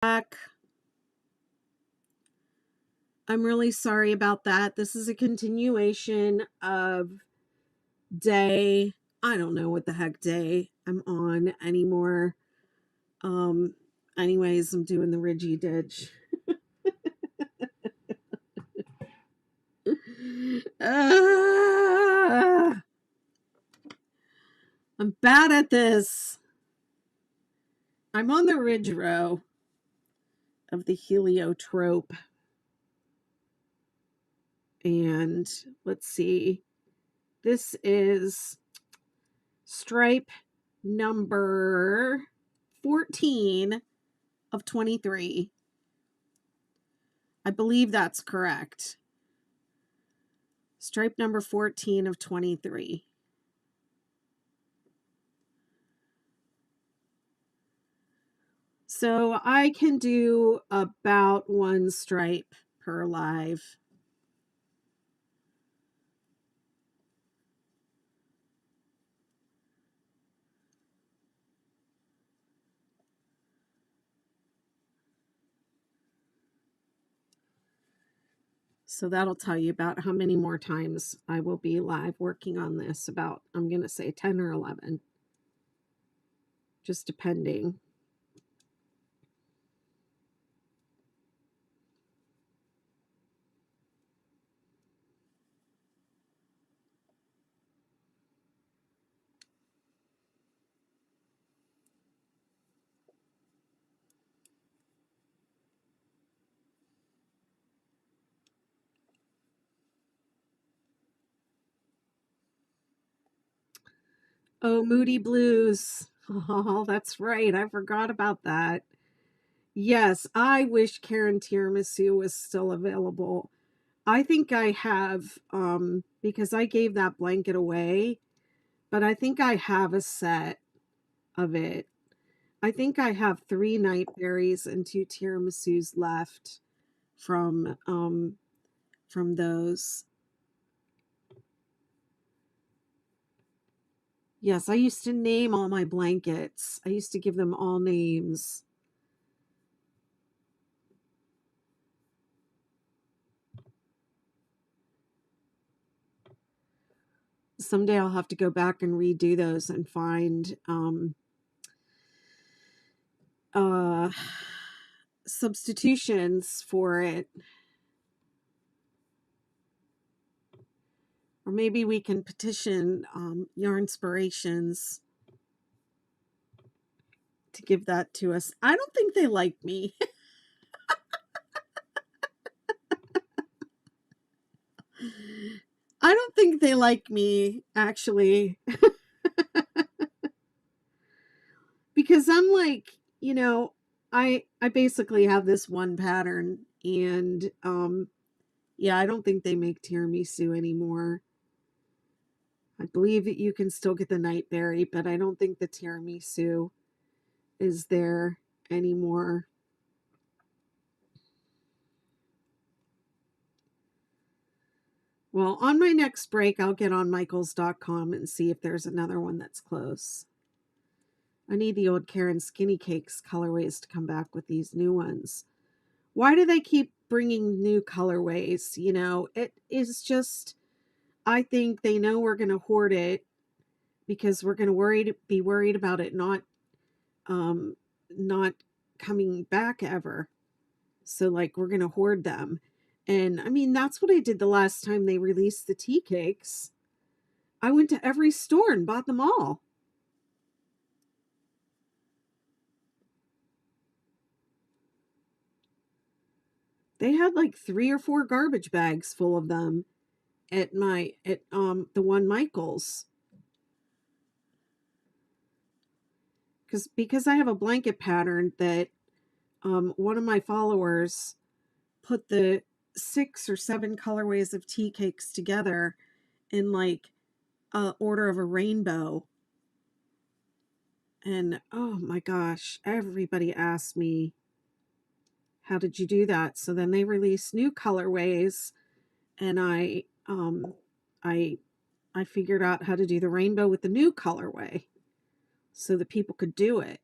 back. I'm really sorry about that. This is a continuation of day. I don't know what the heck day I'm on anymore. Anyways, I'm doing the Ridgy Didge. I'm bad at this. I'm on the ridge row of the Heliotrope. And let's see. This is stripe number 14 of 23. I believe that's correct. Stripe number 14 of 23. So I can do about one stripe per live. So that'll tell you about how many more times I will be live working on this. About, I'm going to say 10 or 11. Just depending. Oh, Moody Blues. Oh, that's right. I forgot about that. Yes, I wish Karen Tiramisu was still available. I think I have, because I gave that blanket away, but I think I have a set of it. I think I have 3 night berries and 2 tiramisus left from those. Yes, I used to name all my blankets. I used to give them all names. Someday I'll have to go back and redo those and find substitutions for it. Or maybe we can petition Yarnspirations to give that to us. I don't think they like me. I don't think they like me, actually. Because I'm like, you know, I basically have this one pattern, and yeah, I don't think they make tiramisu anymore. I believe that you can still get the nightberry, but I don't think the tiramisu is there anymore. Well, on my next break, I'll get on Michaels.com and see if there's another one that's close. I need the old Karen Skinny Cakes colorways to come back with these new ones. Why do they keep bringing new colorways? You know, it is just, I think they know we're going to hoard it because we're going to be worried about it not coming back ever. So like we're going to hoard them. And I mean, that's what I did the last time they released the tea cakes. I went to every store and bought them all. They had like 3 or 4 garbage bags full of them at the one Michaels. Because I have a blanket pattern that one of my followers put the 6 or 7 colorways of tea cakes together in like a order of a rainbow. And oh my gosh, everybody asked me, how did you do that? So then they released new colorways, and I figured out how to do the rainbow with the new colorway so that people could do it.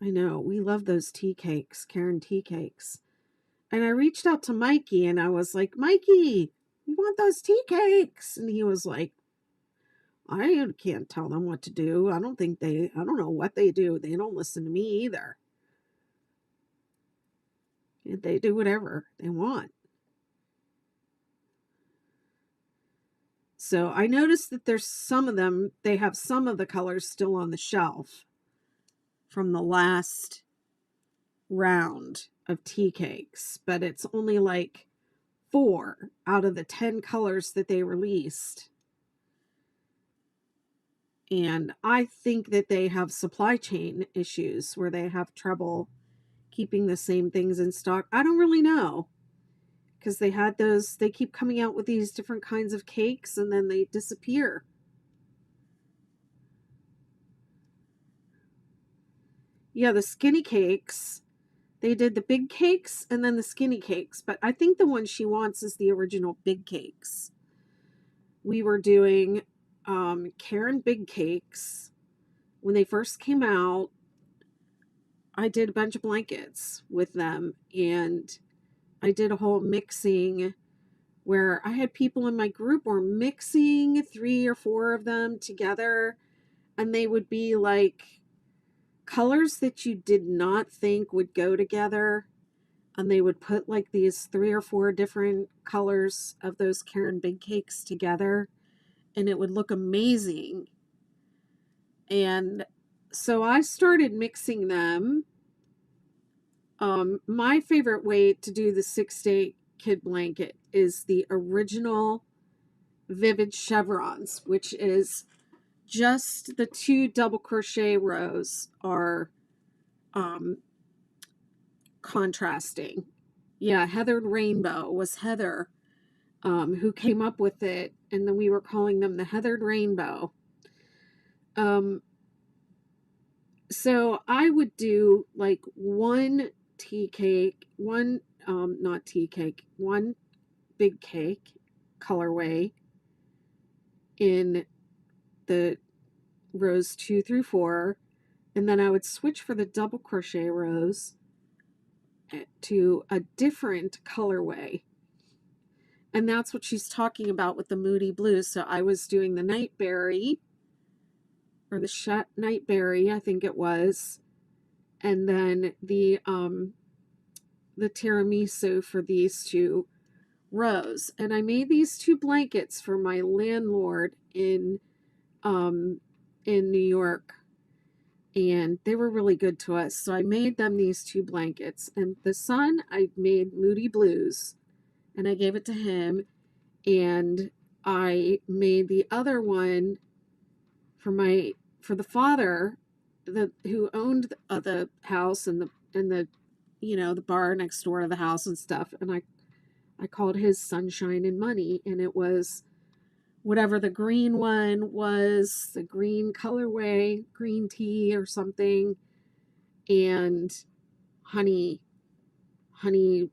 I know. We love those tea cakes, Karen tea cakes. And I reached out to Mikey and I was like, Mikey, we want those tea cakes. And he was like, I can't tell them what to do. I don't know what they do. They don't listen to me either. They do whatever they want. So I noticed that there's some of them, they have some of the colors still on the shelf from the last round of tea cakes, but it's only like 4 out of the 10 colors that they released. And I think that they have supply chain issues where they have trouble keeping the same things in stock. I don't really know, because they keep coming out with these different kinds of cakes and then they disappear. Yeah, the skinny cakes, they did the big cakes and then the skinny cakes, but I think the one she wants is the original big cakes. We were doing Karen big cakes when they first came out. I did a bunch of blankets with them, and I did a whole mixing where I had people in my group were mixing 3 or 4 of them together, and they would be like colors that you did not think would go together. And they would put like these 3 or 4 different colors of those Karen big cakes together, and it would look amazing. And so I started mixing them. My favorite way to do the 6-day kid blanket is the original Vivid Chevrons, which is just the 2 double crochet rows are contrasting. Yeah, Heathered Rainbow was Heather who came up with it, and then we were calling them the Heathered Rainbow. So I would do like one tea cake, one not tea cake, one big cake colorway in the rows 2 through 4, and then I would switch for the double crochet rows to a different colorway. And that's what she's talking about with the Moody Blues. So I was doing the Nightberry, or the Nightberry, I think it was, and then the tiramisu for these 2 rows. And I made these 2 blankets for my landlord in New York, and they were really good to us. So I made them these 2 blankets, and the son, I made Moody Blues, and I gave it to him, and I made the other one for the father who owned the house and the the bar next door to the house and stuff, and I called his Sunshine and Money, and it was whatever the green one was, the green colorway, green tea or something, and honey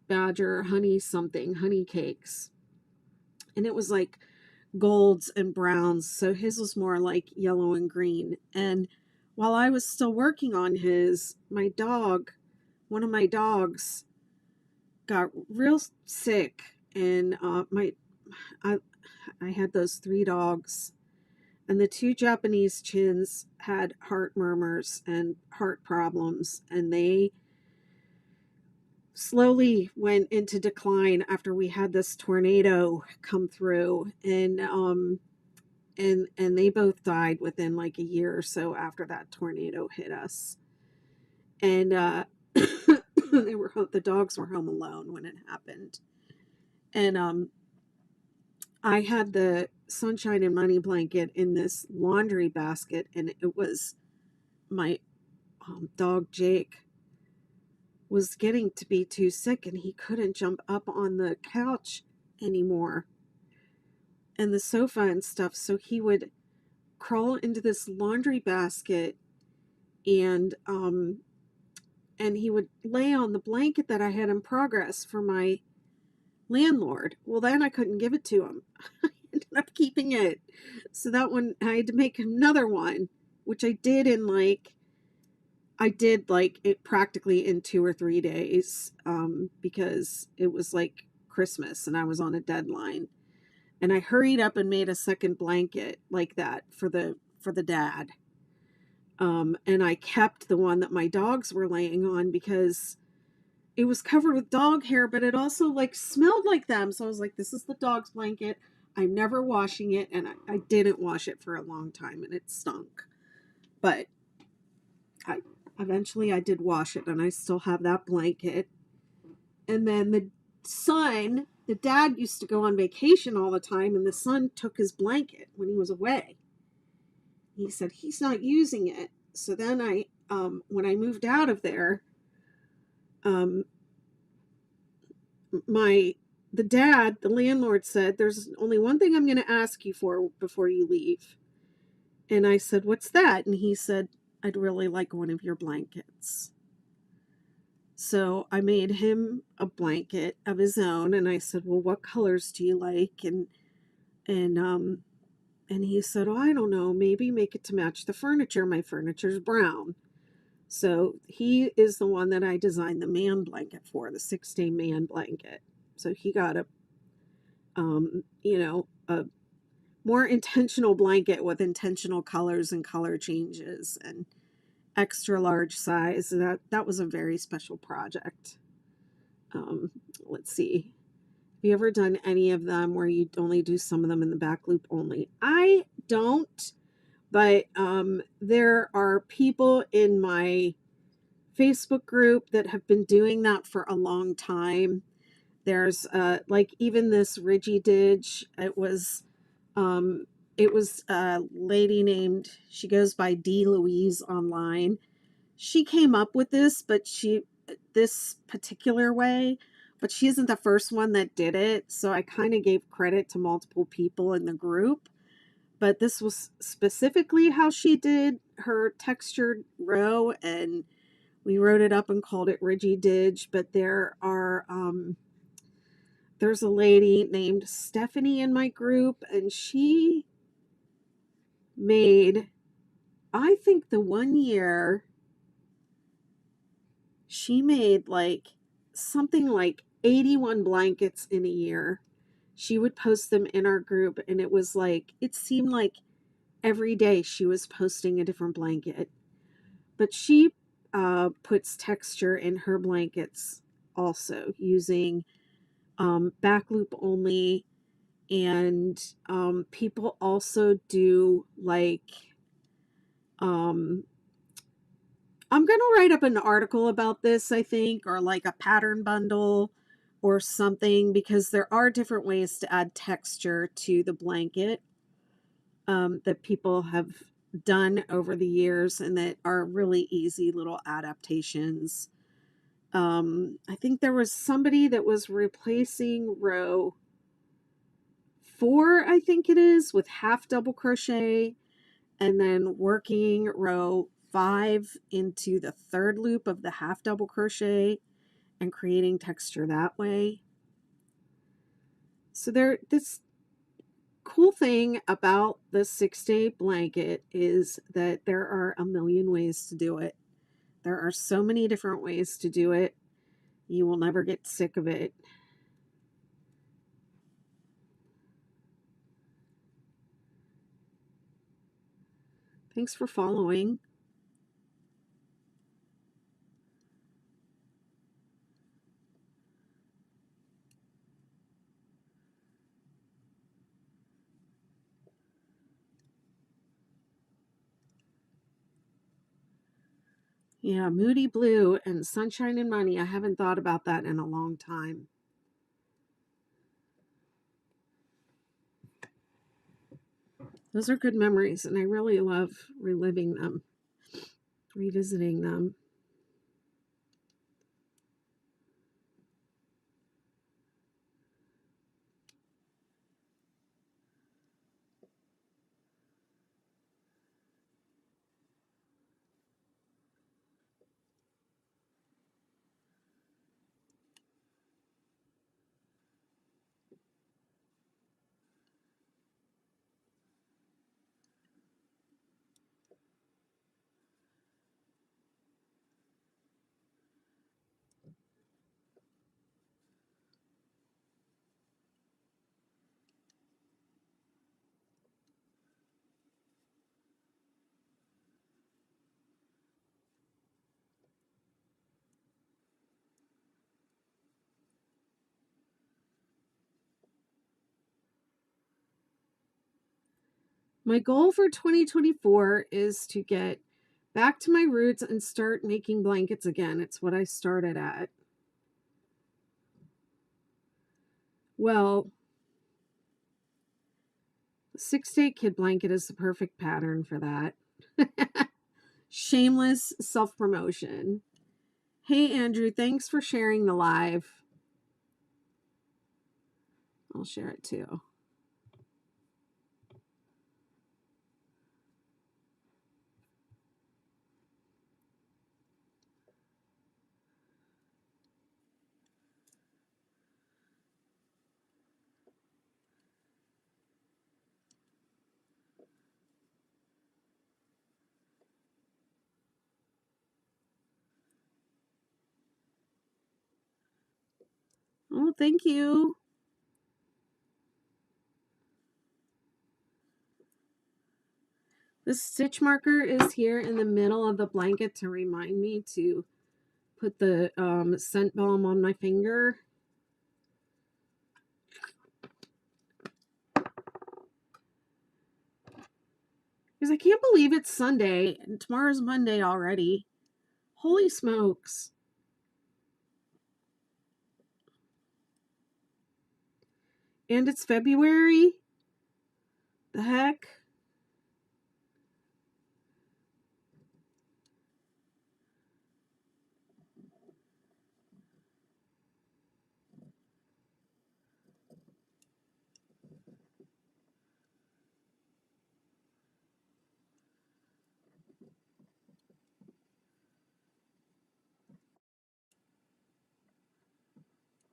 badger, honey something, honey cakes. And it was like golds and browns, so his was more like yellow and green. And while I was still working on his, one of my dogs got real sick, and I had those 3 dogs, and the 2 Japanese chins had heart murmurs and heart problems, and they slowly went into decline after we had this tornado come through, and they both died within like a year or so after that tornado hit us. And the dogs were home alone when it happened. And I had the Sunshine and Money blanket in this laundry basket, and it was my dog Jake was getting to be too sick, and he couldn't jump up on the couch anymore and the sofa and stuff, so he would crawl into this laundry basket, and he would lay on the blanket that I had in progress for my landlord. Well, then I couldn't give it to him. I ended up keeping it. So that one, I had to make another one, which I did in like I did like it practically in 2 or 3 days, because it was like Christmas and I was on a deadline. And I hurried up and made a second blanket like that for the dad. And I kept the one that my dogs were laying on because it was covered with dog hair, but it also like smelled like them. So I was like, this is the dog's blanket. I'm never washing it. And I didn't wash it for a long time and it stunk. But I eventually I did wash it and I still have that blanket. And then the dad used to go on vacation all the time and the son took his blanket when he was away. He said he's not using it. So then when I moved out of there, um, the landlord said, there's only one thing I'm going to ask you for before you leave. And I said, what's that? And he said, I'd really like one of your blankets. So I made him a blanket of his own. And I said, well, what colors do you like? And he said, oh, I don't know, maybe make it to match the furniture. My furniture's brown. So he is the one that I designed the man blanket for, the 6-day man blanket. So he got a more intentional blanket with intentional colors and color changes and extra large size. That was a very special project. Let's see. Have you ever done any of them where you only do some of them in the back loop only? I don't, but there are people in my Facebook group that have been doing that for a long time. There's like even this Ridgy Didge. It was a lady named, she goes by D Louise online. She came up with this particular way, but she isn't the first one that did it. So I kind of gave credit to multiple people in the group. But this was specifically how she did her textured row, and we wrote it up and called it Ridgy Didge. But there's a lady named Stephanie in my group, and she made, I think the one year she made like something like 81 blankets in a year. She would post them in our group, and it was like, it seemed like every day she was posting a different blanket. But she puts texture in her blankets also using back loop only. And people also do like, um, I'm going to write up an article about this, I think, or like a pattern bundle or something, because there are different ways to add texture to the blanket that people have done over the years and that are really easy little adaptations. I think there was somebody that was replacing row 4, I think it is, with half double crochet and then working row 5 into the third loop of the half double crochet and creating texture that way. So this cool thing about the 6-day blanket is that there are a million ways to do it. There are so many different ways to do it. You will never get sick of it. Thanks for following. Yeah, Moody Blue and Sunshine and Money. I haven't thought about that in a long time. Those are good memories, and I really love reliving them, revisiting them. My goal for 2024 is to get back to my roots and start making blankets again. It's what I started at. Well, the 6 to 8 kid blanket is the perfect pattern for that. Shameless self promotion. Hey, Andrew, thanks for sharing the live. I'll share it too. Oh, thank you. The stitch marker is here in the middle of the blanket to remind me to put the scent balm on my finger. Because I can't believe it's Sunday and tomorrow's Monday already. Holy smokes. And it's February? The heck?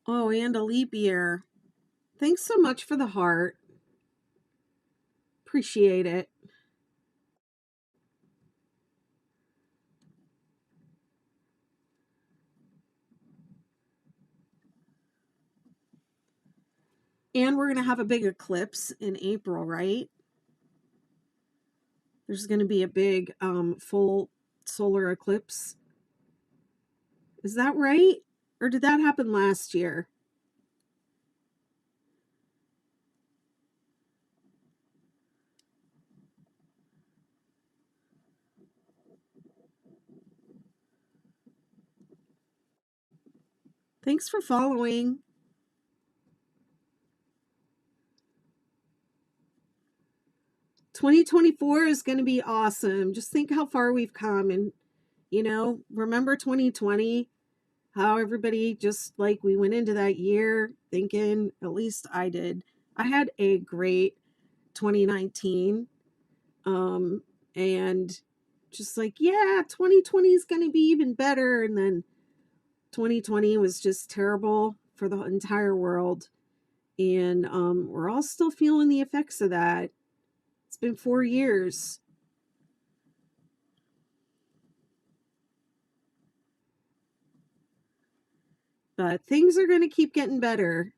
Oh, and a leap year. Thanks so much for the heart. Appreciate it. And we're going to have a big eclipse in April, right? There's going to be a big full solar eclipse. Is that right? Or did that happen last year? Thanks for following. "2024 is going to be awesome. Just think how far we've come. And, remember 2020? How everybody just like we went into that year thinking, at least I did, I had a great 2019. And just like, yeah, 2020 is going to be even better. And then 2020 was just terrible for the entire world. And we're all still feeling the effects of that. It's been 4 years. But things are going to keep getting better.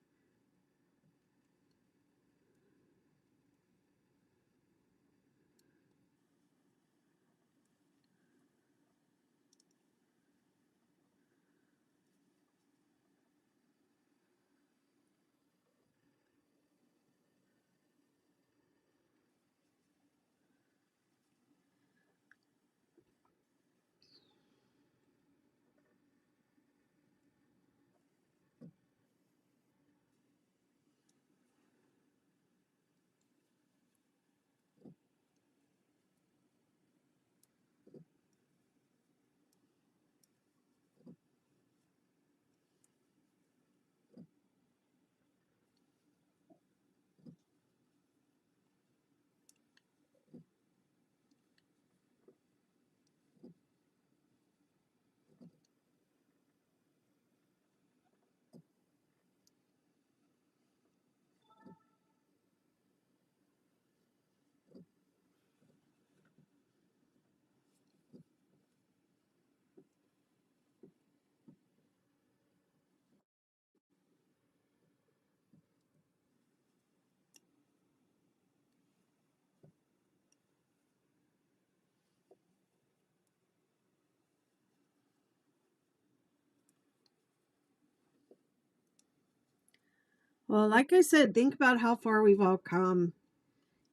Well, like I said, think about how far we've all come.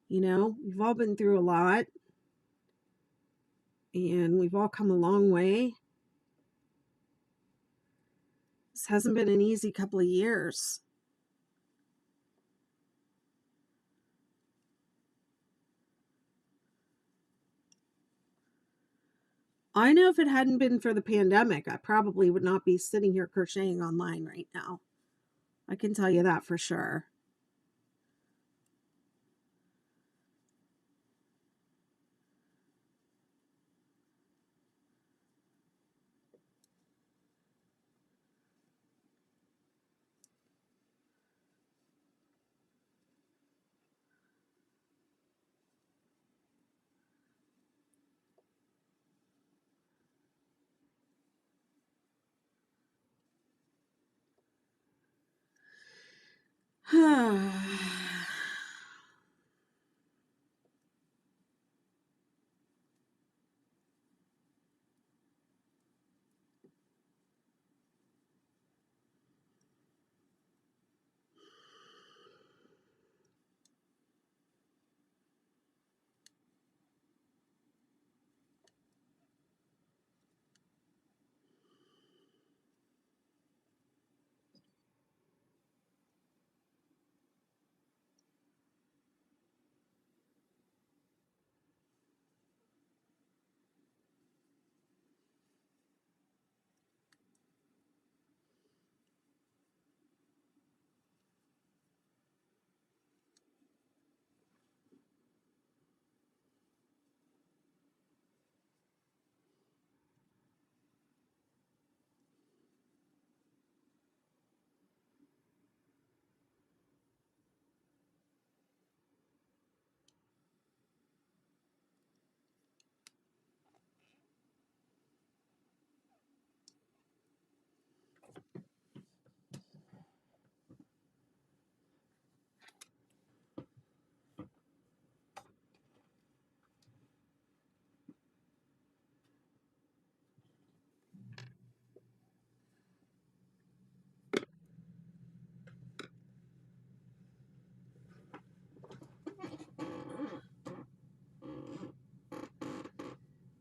You know, we've all been through a lot and we've all come a long way. This hasn't been an easy couple of years. I know if it hadn't been for the pandemic, I probably would not be sitting here crocheting online right now. I can tell you that for sure.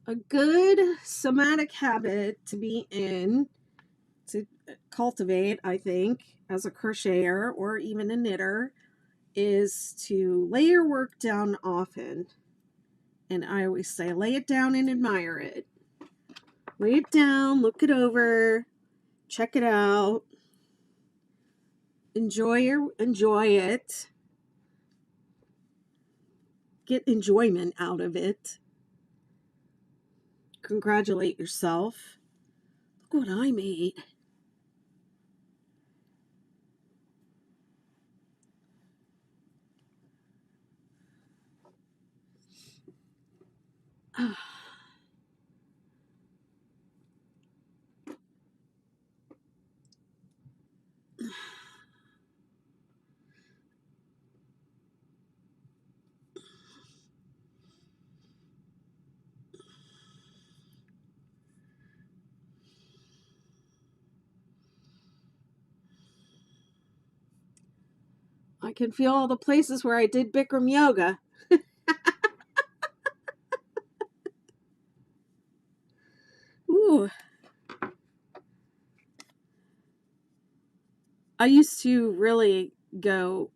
A good somatic habit to be in, to cultivate, I think, as a crocheter or even a knitter, is to lay your work down often. And I always say, lay it down and admire it. Lay it down, look it over, check it out, enjoy it, get enjoyment out of it. Congratulate yourself. Look what I made. I can feel all the places where I did Bikram yoga. Ooh. I used to really go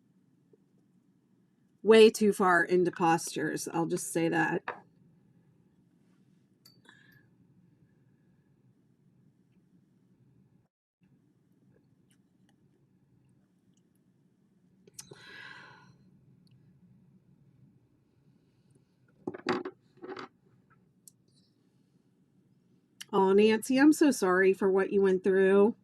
way too far into postures. I'll just say that. Oh, Nancy, I'm so sorry for what you went through.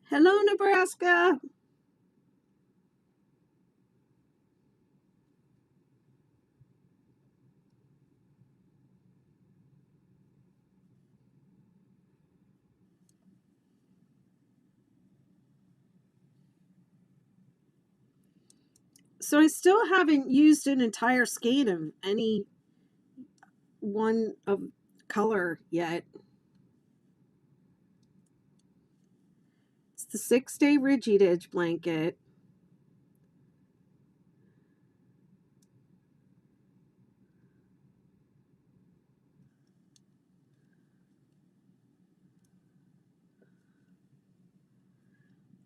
Hello, Nebraska. So I still haven't used an entire skein of any one of color yet. It's the 6-day Ridgy Didge blanket.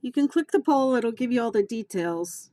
You can click the poll, it'll give you all the details.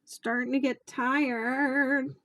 Starting to get tired.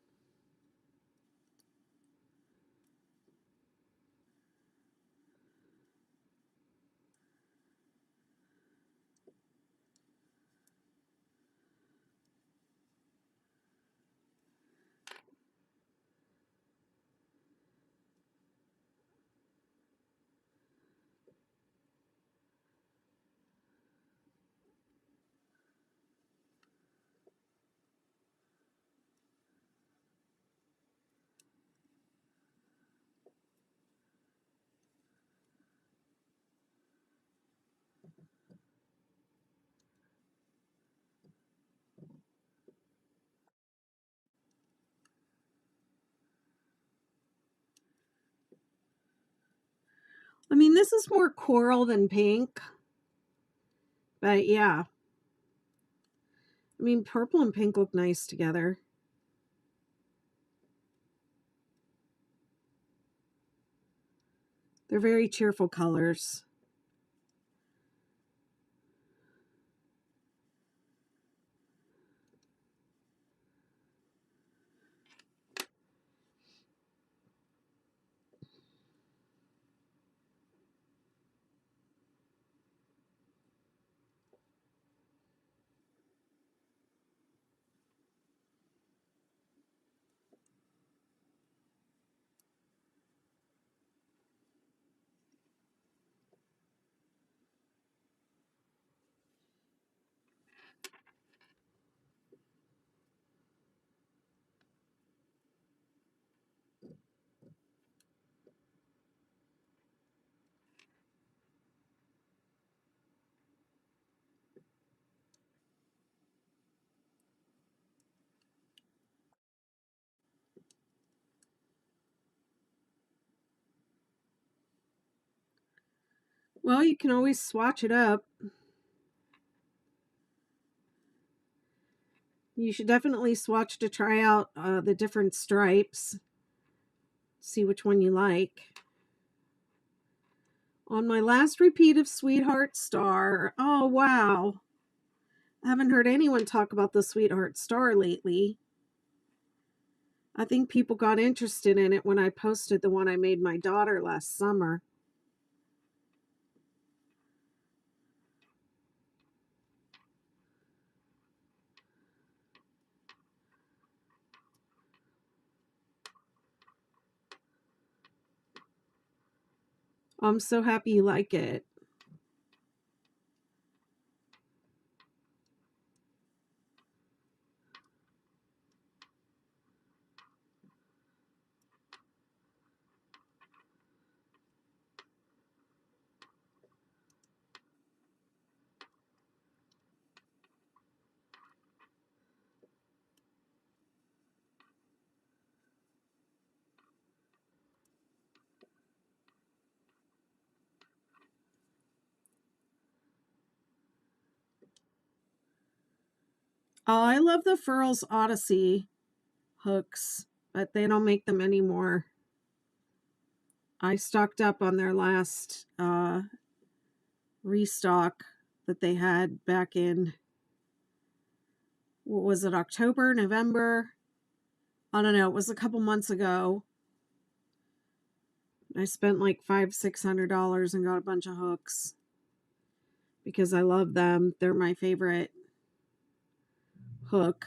I mean, this is more coral than pink. But yeah. I mean, purple and pink look nice together. They're very cheerful colors. Well, you can always swatch it up. You should definitely swatch to try out the different stripes. See which one you like. On my last repeat of Sweetheart Star. Oh, wow. I haven't heard anyone talk about the Sweetheart Star lately. I think people got interested in it when I posted the one I made my daughter last summer. I'm so happy you like it. Oh, I love the Furls Odyssey hooks, but they don't make them anymore. I stocked up on their last restock that they had back in, what was it, October, November? I don't know. It was a couple months ago. I spent like $500-600 and got a bunch of hooks because I love them. They're my favorite hook,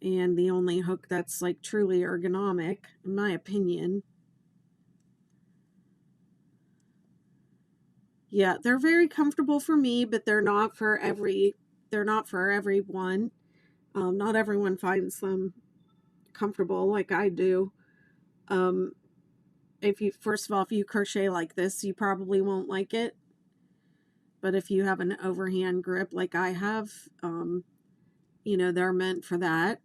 and the only hook that's like truly ergonomic, in my opinion. Yeah, they're very comfortable for me, but they're not for everyone. Not everyone finds them comfortable like I do. Um, if you first of all, if you crochet like this, you probably won't like it. But if you have an overhand grip like I have, they're meant for that.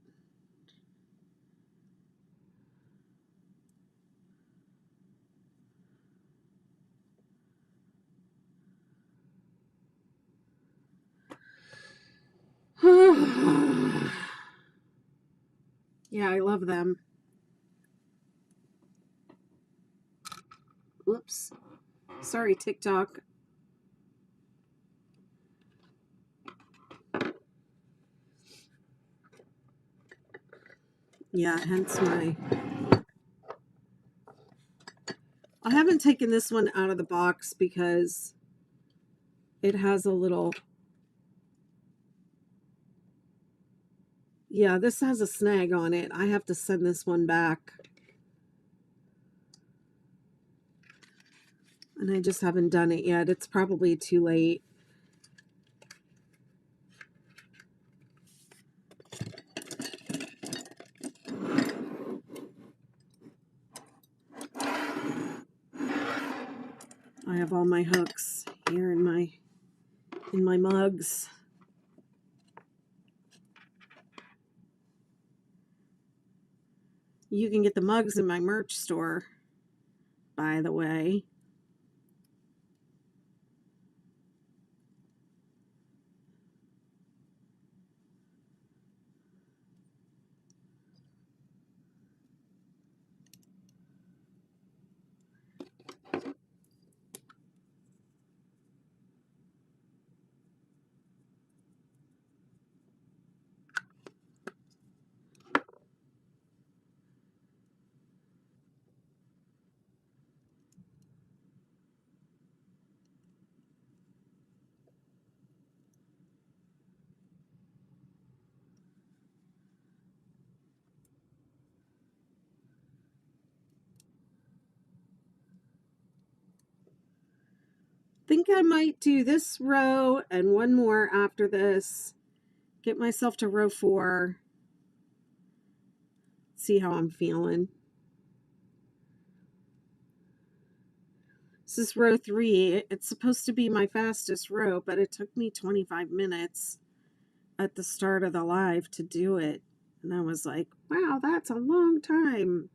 Yeah, I love them. Whoops. Sorry, TikTok. Yeah, hence my... I haven't taken this one out of the box because it has a little... Yeah, this has a snag on it. I have to send this one back. And I just haven't done it yet. It's probably too late. I have all my hooks here in my mugs. You can get the mugs in my merch store, by the way. Think I might do this row and one more after this. Get myself to row 4. See how I'm feeling. This is row 3. It's supposed to be my fastest row, but it took me 25 minutes at the start of the live to do it. And I was like, wow, that's a long time.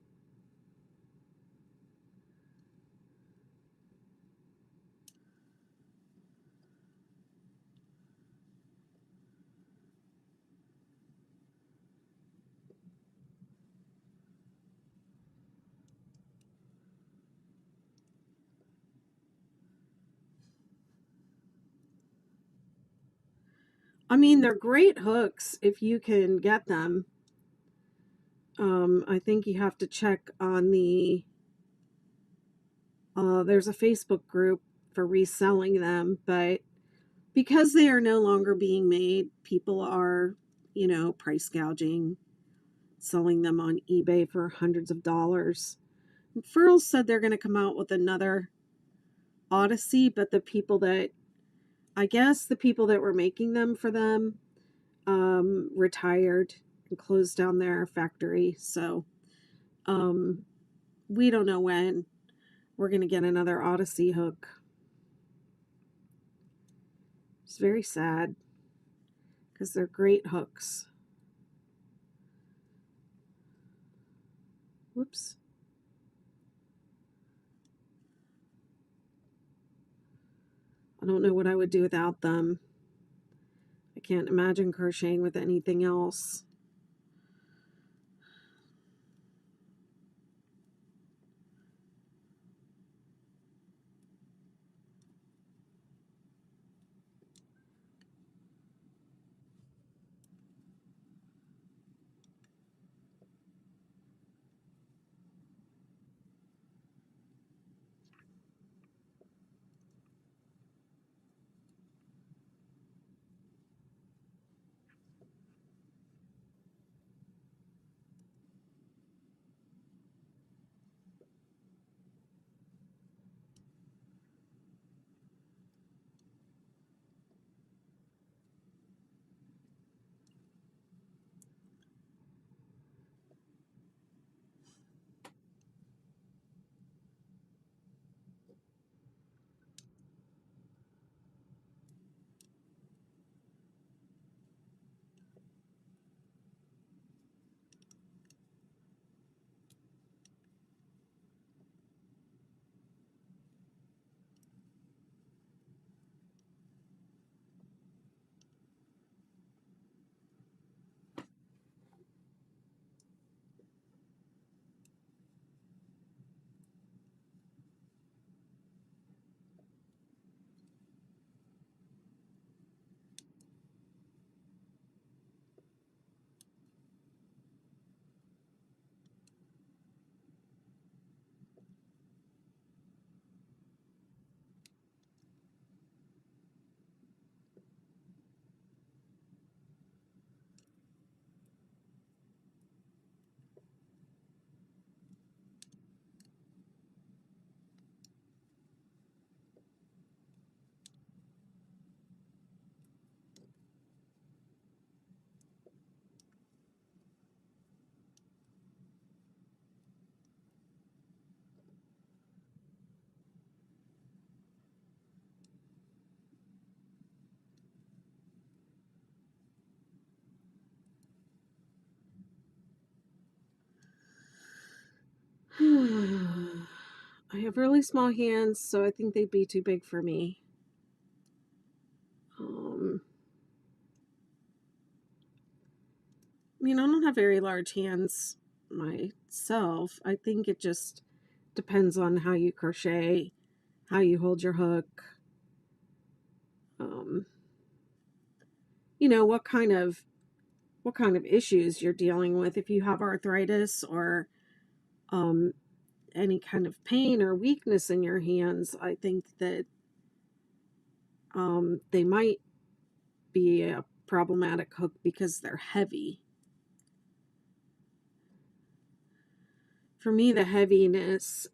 I mean, they're great hooks if you can get them. I think you have to check on the... there's a Facebook group for reselling them, but because they are no longer being made, people are, price gouging, selling them on eBay for hundreds of dollars. And Furls said they're going to come out with another Odyssey, but the people that were making them for them retired and closed down their factory. So we don't know when we're going to get another Odyssey hook. It's very sad because they're great hooks. Whoops. I don't know what I would do without them. I can't imagine crocheting with anything else. I have really small hands, so I think they'd be too big for me. I mean, I don't have very large hands myself. I think it just depends on how you crochet, how you hold your hook, um, what kind of issues you're dealing with. If you have arthritis or um, any kind of pain or weakness in your hands, I think that they might be a problematic hook because they're heavy. For me, the heaviness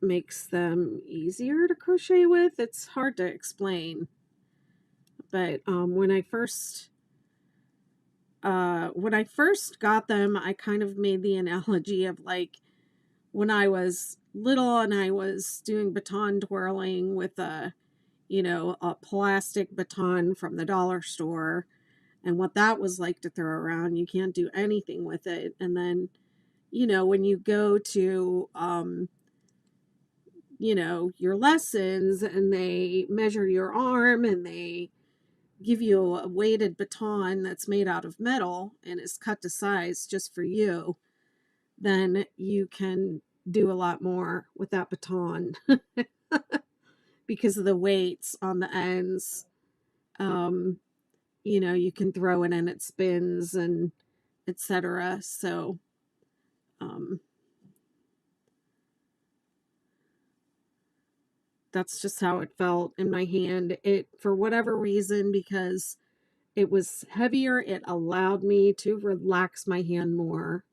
makes them easier to crochet with. It's hard to explain, but when I first got them, I kind of made the analogy of like when I was little and I was doing baton twirling with a plastic baton from the dollar store, and what that was like to throw around. You can't do anything with it. And then, when you go to your lessons and they measure your arm and they give you a weighted baton that's made out of metal and is cut to size just for you, then you can do a lot more with that baton because of the weights on the ends. Um, you can throw it and it spins and etc. So, um, that's just how it felt in my hand. It, for whatever reason, because it was heavier, it allowed me to relax my hand more.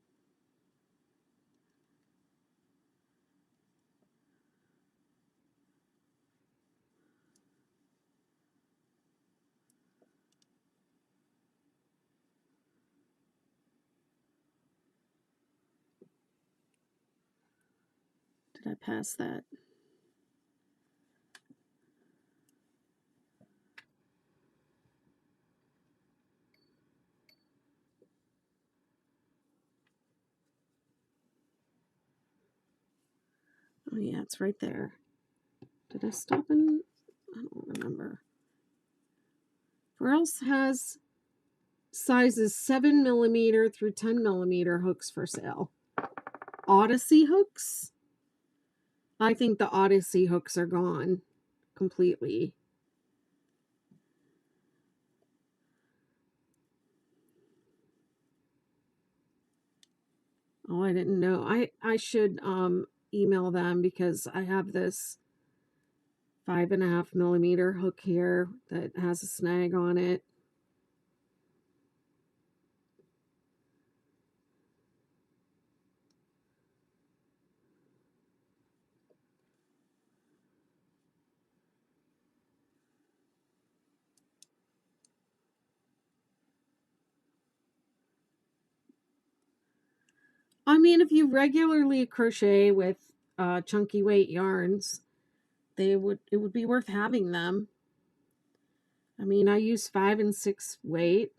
Did I pass that? Oh yeah, it's right there. Did I stop in? I don't remember. Furls has sizes 7 millimeter through 10 millimeter hooks for sale. Odyssey hooks? I think the Odyssey hooks are gone completely. Oh, I didn't know. I should email them because I have this 5.5 millimeter hook here that has a snag on it. I mean, if you regularly crochet with chunky weight yarns, it would be worth having them. I mean, I use 5 and 6 weight.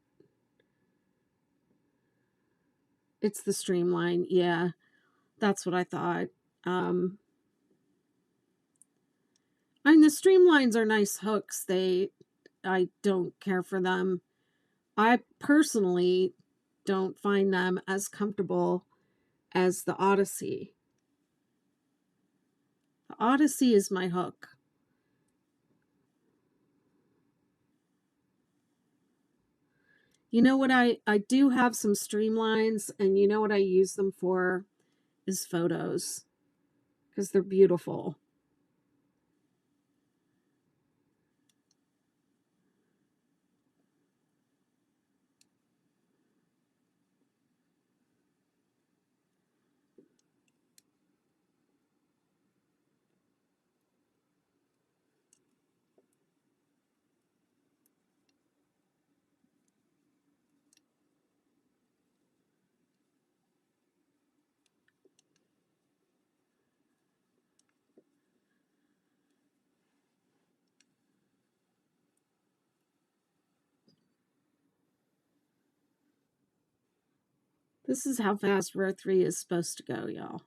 It's the streamline. Yeah, that's what I thought. Um, I mean, the streamlines are nice hooks. I don't care for them. I personally don't find them as comfortable as the Odyssey. The Odyssey is my hook. You know what, I do have some streamlines, and you know what I use them for is photos because they're beautiful. This is how fast row 3 is supposed to go, y'all.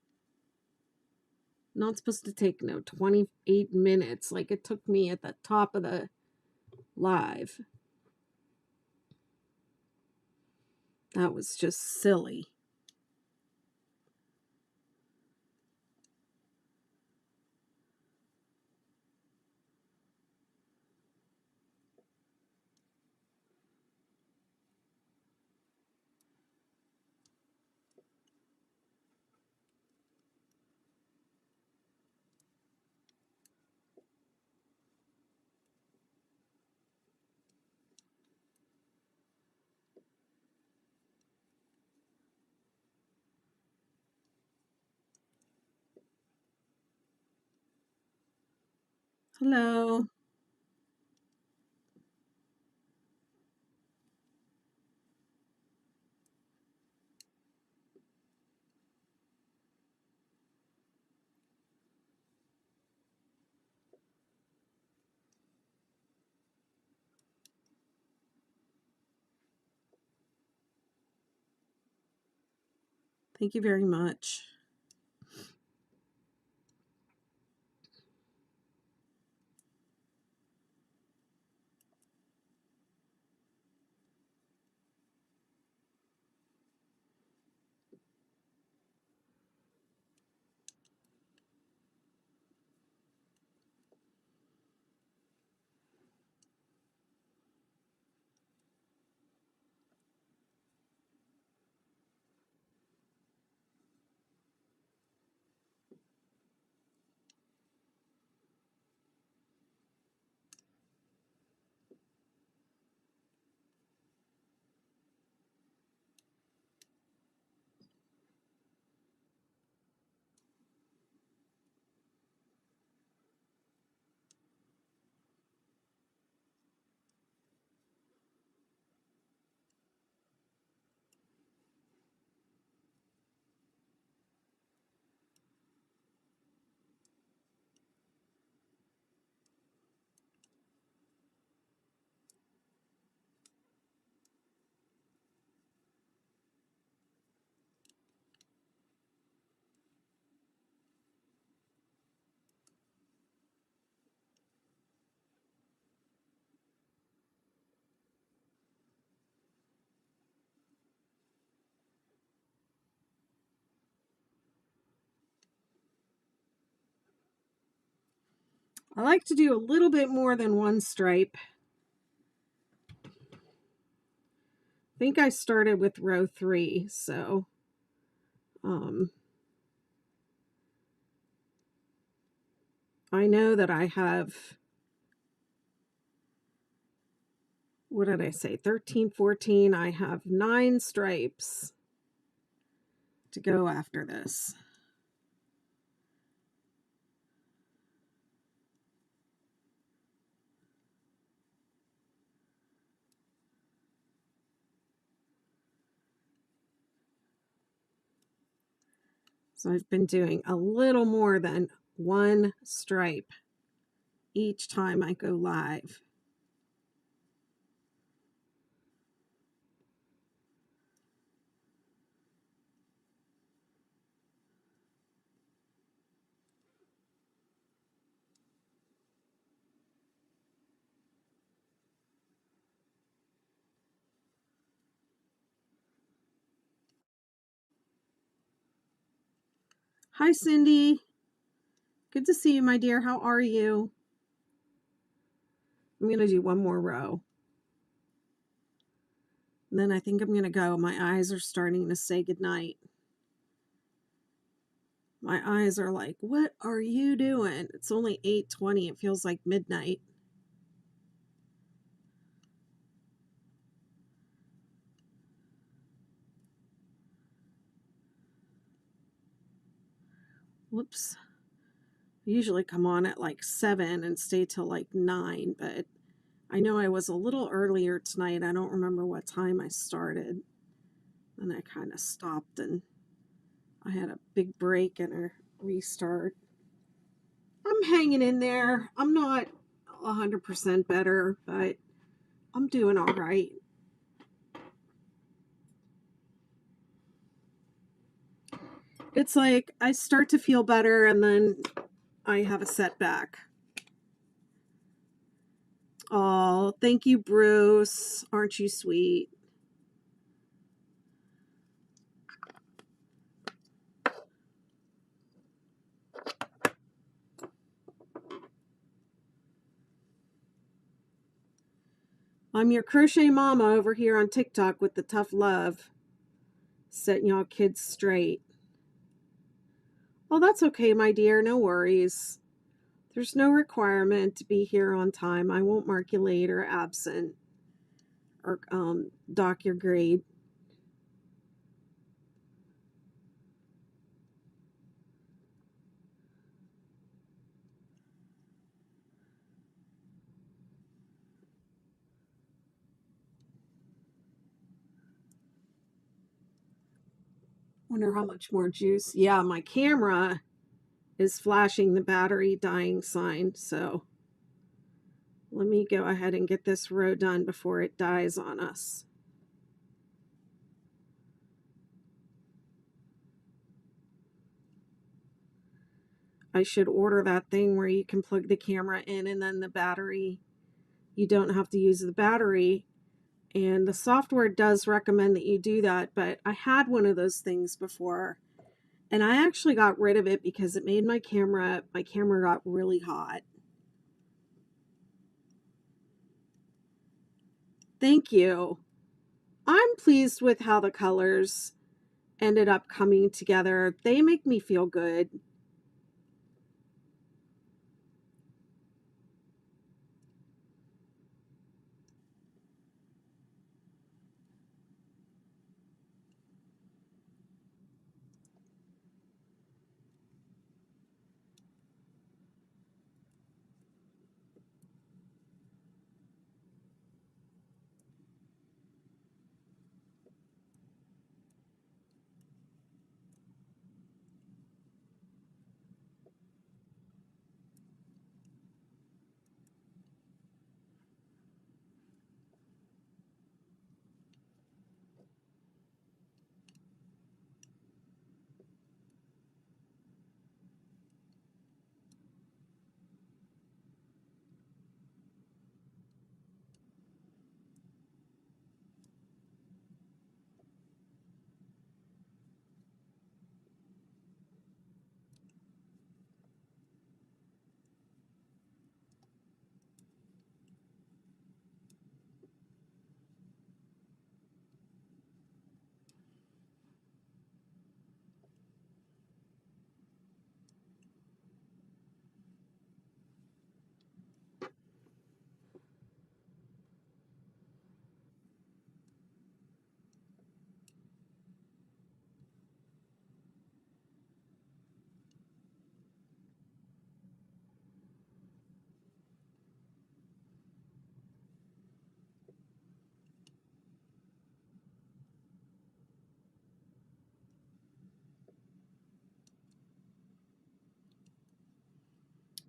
Not supposed to take, 28 minutes like it took me at the top of the live. That was just silly. Hello. Thank you very much. I like to do a little bit more than one stripe. I think I started with row 3, so I know that I have, what did I say, 13, 14. I have 9 stripes to go after this. So I've been doing a little more than one stripe each time I go live. Hi, Cindy. Good to see you, my dear. How are you? I'm going to do one more row. And then I think I'm going to go. My eyes are starting to say goodnight. My eyes are like, what are you doing? It's only 8:20. It feels like midnight. Whoops. I usually come on at like 7 and stay till like 9, but I know I was a little earlier tonight. I don't remember what time I started. And I kind of stopped and I had a big break and a restart. I'm hanging in there. I'm not 100% better, but I'm doing all right. It's like I start to feel better and then I have a setback. Oh, thank you, Bruce. Aren't you sweet? I'm your crochet mama over here on TikTok with the tough love, setting y'all kids straight. Oh, that's okay, my dear. No worries. There's no requirement to be here on time. I won't mark you late or absent or dock your grade. Wonder how much more juice. Yeah, my camera is flashing the battery dying sign, so let me go ahead and get this row done before it dies on us. I should order that thing where you can plug the camera in and then the battery, you don't have to use the battery. And the software does recommend that you do that, but I had one of those things before and I actually got rid of it because it made my camera got really hot. Thank you. I'm pleased with how the colors ended up coming together. They make me feel good.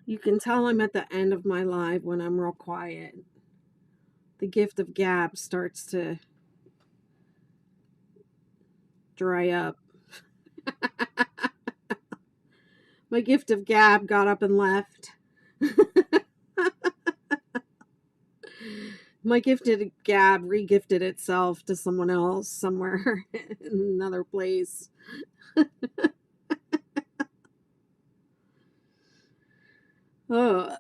You can tell I'm at the end of my live when I'm real quiet. The gift of gab starts to dry up. My gift of gab got up and left. My gifted gab regifted itself to someone else somewhere in another place. Oh.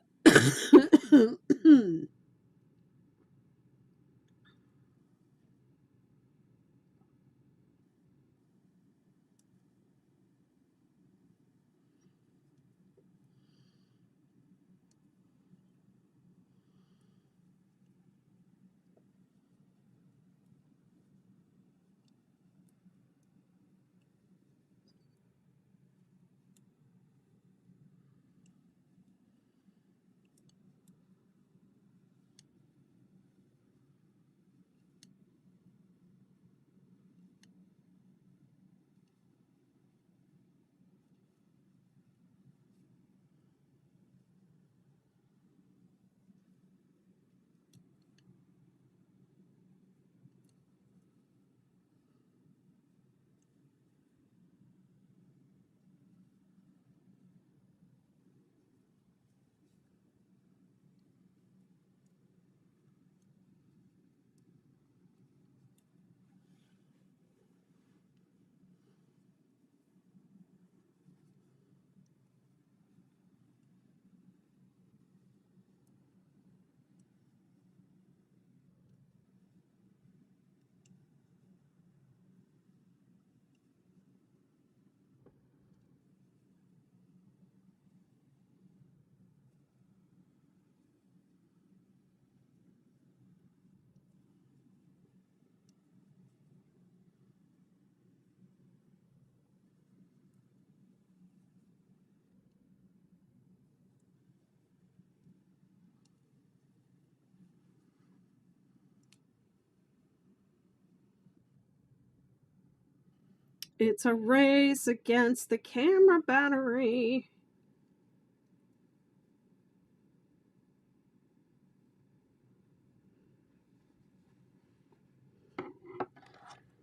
It's a race against the camera battery.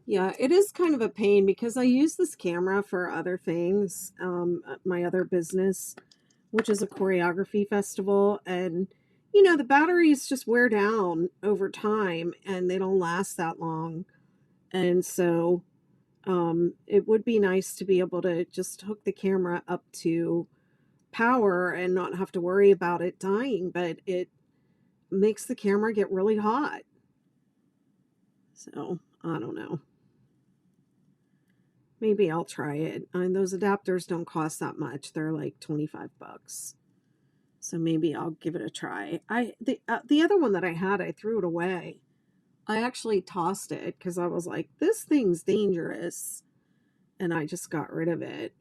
Yeah, it is kind of a pain because I use this camera for other things, my other business, which is a choreography festival. And, the batteries just wear down over time and they don't last that long. And so it would be nice to be able to just hook the camera up to power and not have to worry about it dying, but it makes the camera get really hot. So I don't know. Maybe I'll try it. And those adapters don't cost that much. They're like $25. So maybe I'll give it a try. The other one that I had, I threw it away. I actually tossed it because I was like, this thing's dangerous. And I just got rid of it.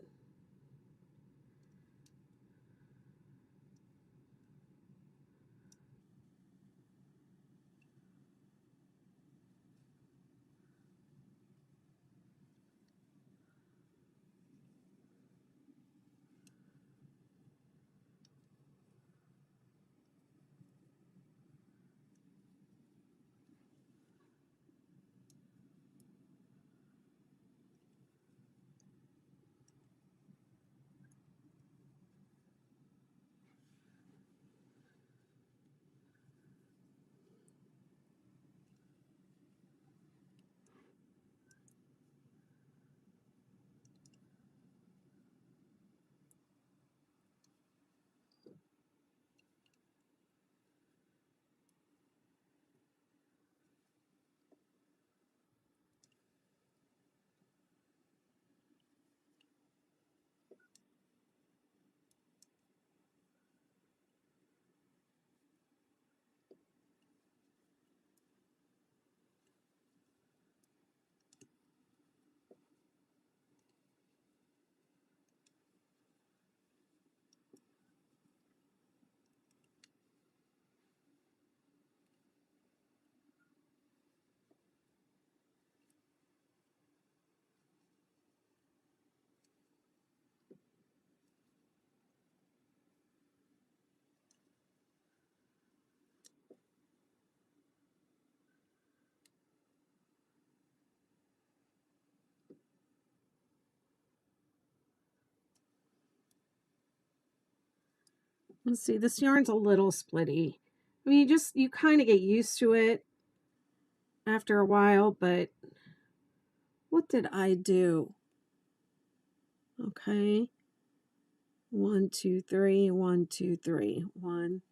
Let's see, this yarn's a little splitty. I mean, you kind of get used to it after a while, but what did I do? Okay. 1, 2, 3, 1, 2, 3. 1,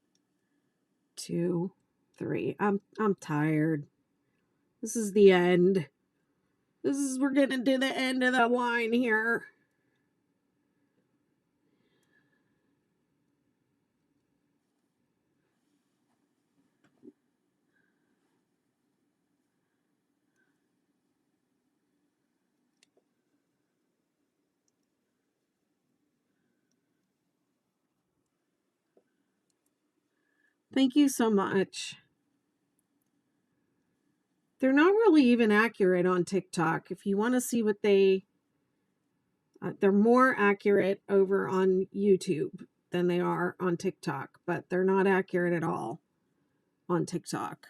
2, 3. I'm tired. This is the end. We're getting to the end of the line here. Thank you so much. They're not really even accurate on TikTok. If you want to see what they're more accurate over on YouTube than they are on TikTok, but they're not accurate at all on TikTok.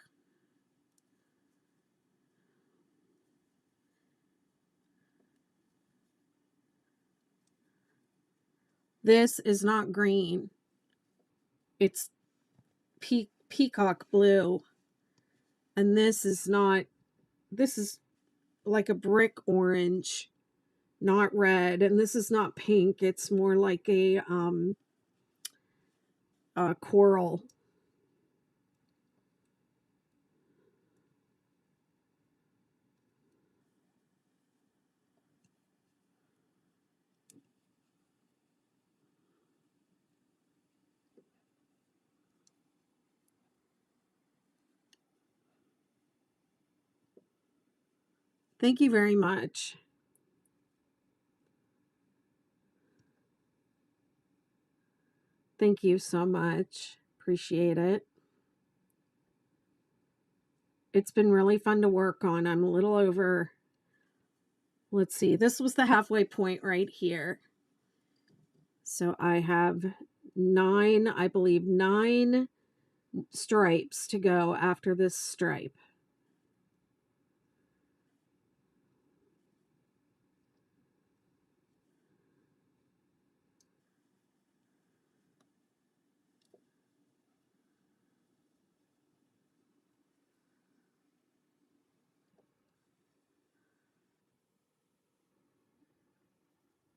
This is not green. It's peacock blue. And this is like a brick orange, not red. And this is not pink. It's more like a coral. Thank you very much. Thank you so much. Appreciate it. It's been really fun to work on. I'm a little over let's see, this was the halfway point right here. So I have 9, I believe 9 stripes to go after this stripe.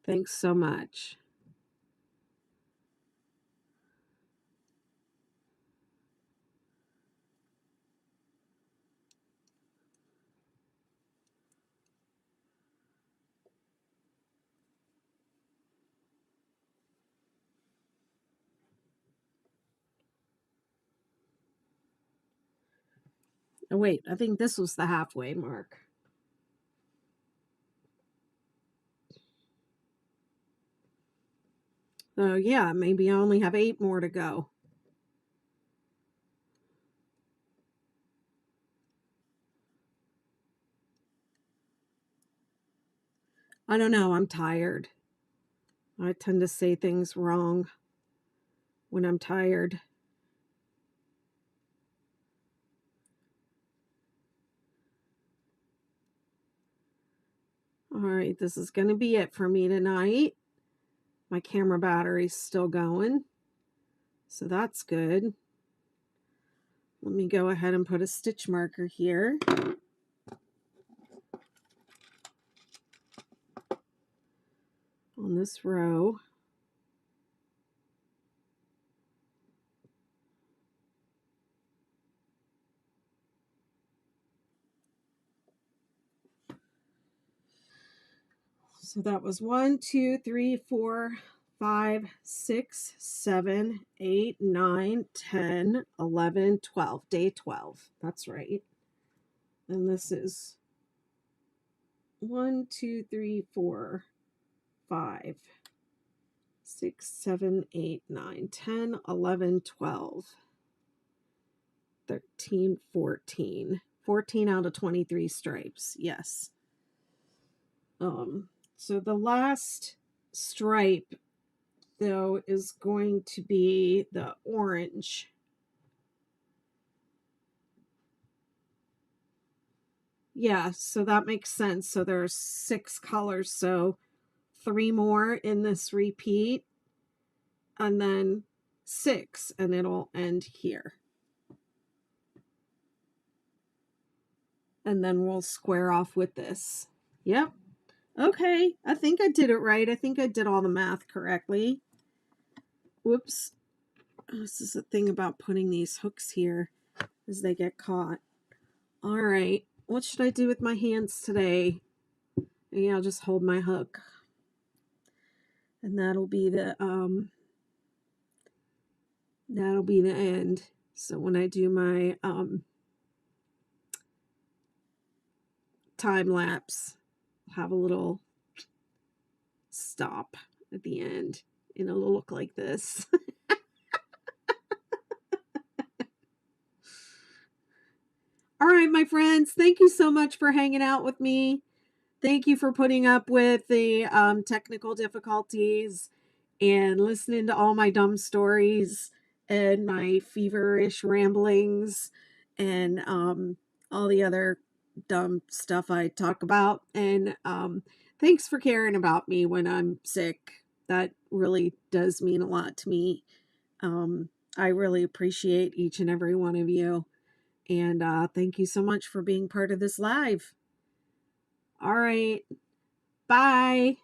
Thanks so much. Oh, wait, I think this was the halfway mark. Oh, yeah, maybe I only have 8 more to go. I don't know, I'm tired. I tend to say things wrong when I'm tired. All right, this is going to be it for me tonight. My camera battery's still going, so that's good. Let me go ahead and put a stitch marker here. On this row. So that was 1, 2, 3, 4, 5, 6, 7, 8, 9, 10, 11, 12. Day 12. That's right. And this is 1, 2, 3, 4, 5, 6, 7, 8, 9, 10, 11, 12, 13, 14. 14 out of 23 stripes. Yes. So the last stripe, though, is going to be the orange. Yeah, so that makes sense. So there's 6 colors, so 3 more in this repeat, and then 6, and it'll end here. And then we'll square off with this. Yep. Okay, I think I did it right. I think I did all the math correctly. Whoops. This is the thing about putting these hooks here, is they get caught. All right, what should I do with my hands today? Maybe I'll just hold my hook. And that'll be the end. So when I do my time lapse, I'll have a little stop at the end, and it'll look like this. All right, my friends, thank you so much for hanging out with me. Thank you for putting up with the technical difficulties and listening to all my dumb stories and my feverish ramblings and all the other dumb stuff I talk about. And thanks for caring about me when I'm sick. That really does mean a lot to me. I really appreciate each and every one of you. And thank you so much for being part of this live. All right. Bye.